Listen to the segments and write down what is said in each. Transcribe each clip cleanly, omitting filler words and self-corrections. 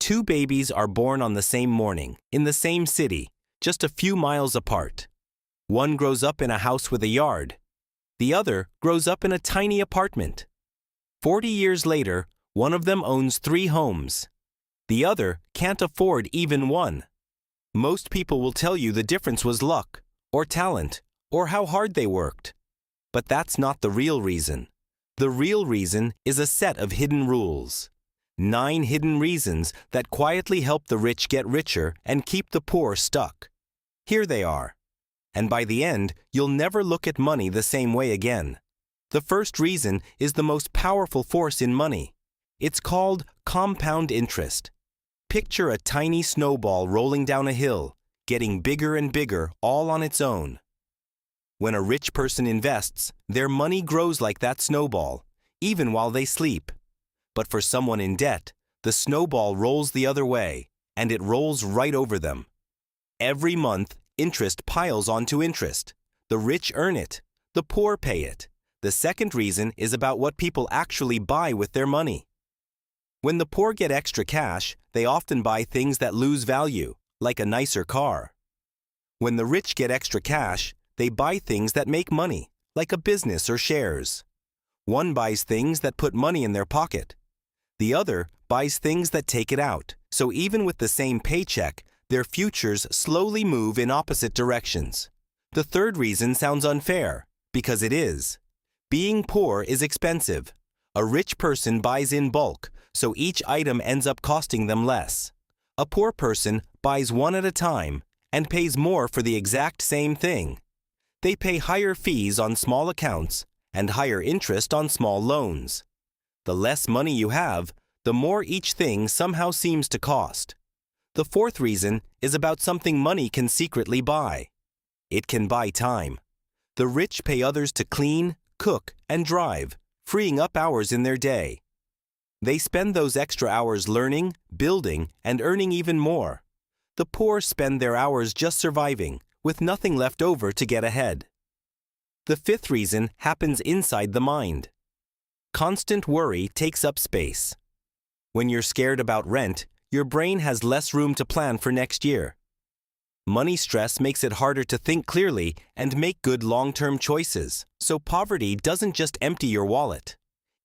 Two babies are born on the same morning, in the same city, just a few miles apart. One grows up in a house with a yard. The other grows up in a tiny apartment. 40 years later, one of them owns 3 homes. The other can't afford even one. Most people will tell you the difference was luck, or talent, or how hard they worked. But that's not the real reason. The real reason is a set of hidden rules. 9 hidden reasons that quietly help the rich get richer and keep the poor stuck. Here they are. And by the end, you'll never look at money the same way again. The first reason is the most powerful force in money. It's called compound interest. Picture a tiny snowball rolling down a hill, getting bigger and bigger all on its own. When a rich person invests, their money grows like that snowball, even while they sleep. But for someone in debt, the snowball rolls the other way, and it rolls right over them. Every month, interest piles onto interest. The rich earn it. The poor pay it. The second reason is about what people actually buy with their money. When the poor get extra cash, they often buy things that lose value, like a nicer car. When the rich get extra cash, they buy things that make money, like a business or shares. One buys things that put money in their pocket. The other buys things that take it out, so even with the same paycheck, their futures slowly move in opposite directions. The third reason sounds unfair, because it is. Being poor is expensive. A rich person buys in bulk, so each item ends up costing them less. A poor person buys one at a time and pays more for the exact same thing. They pay higher fees on small accounts and higher interest on small loans. The less money you have, the more each thing somehow seems to cost. The fourth reason is about something money can secretly buy. It can buy time. The rich pay others to clean, cook, and drive, freeing up hours in their day. They spend those extra hours learning, building, and earning even more. The poor spend their hours just surviving, with nothing left over to get ahead. The fifth reason happens inside the mind. Constant worry takes up space. When you're scared about rent, your brain has less room to plan for next year. Money stress makes it harder to think clearly and make good long-term choices, so poverty doesn't just empty your wallet.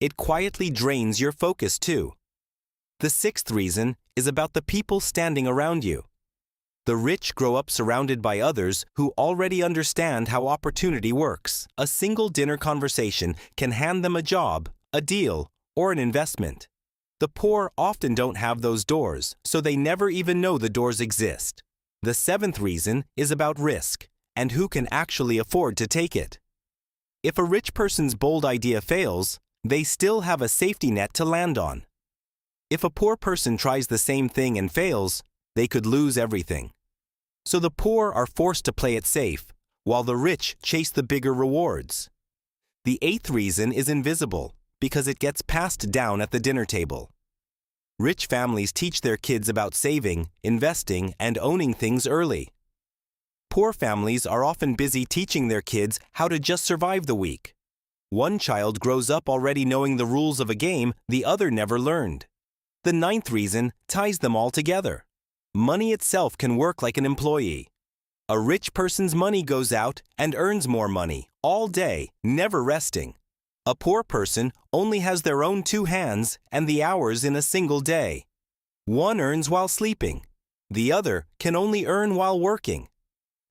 It quietly drains your focus too. The sixth reason is about the people standing around you. The rich grow up surrounded by others who already understand how opportunity works. A single dinner conversation can hand them a job, a deal, or an investment. The poor often don't have those doors, so they never even know the doors exist. The seventh reason is about risk and who can actually afford to take it. If a rich person's bold idea fails, they still have a safety net to land on. If a poor person tries the same thing and fails, they could lose everything. So the poor are forced to play it safe, while the rich chase the bigger rewards. The eighth reason is invisible, because it gets passed down at the dinner table. Rich families teach their kids about saving, investing, and owning things early. Poor families are often busy teaching their kids how to just survive the week. One child grows up already knowing the rules of a game the other never learned. The ninth reason ties them all together. Money itself can work like an employee. A rich person's money goes out and earns more money all day, never resting. A poor person only has their own 2 hands and the hours in a single day. One earns while sleeping. The other can only earn while working.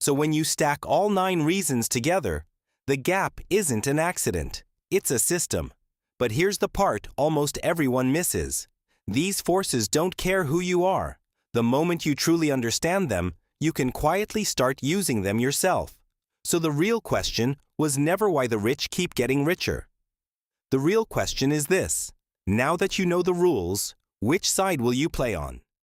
So when you stack all 9 reasons together, the gap isn't an accident. It's a system. But here's the part almost everyone misses. These forces don't care who you are. The moment you truly understand them, you can quietly start using them yourself. So the real question was never why the rich keep getting richer. The real question is this: now that you know the rules, which side will you play on?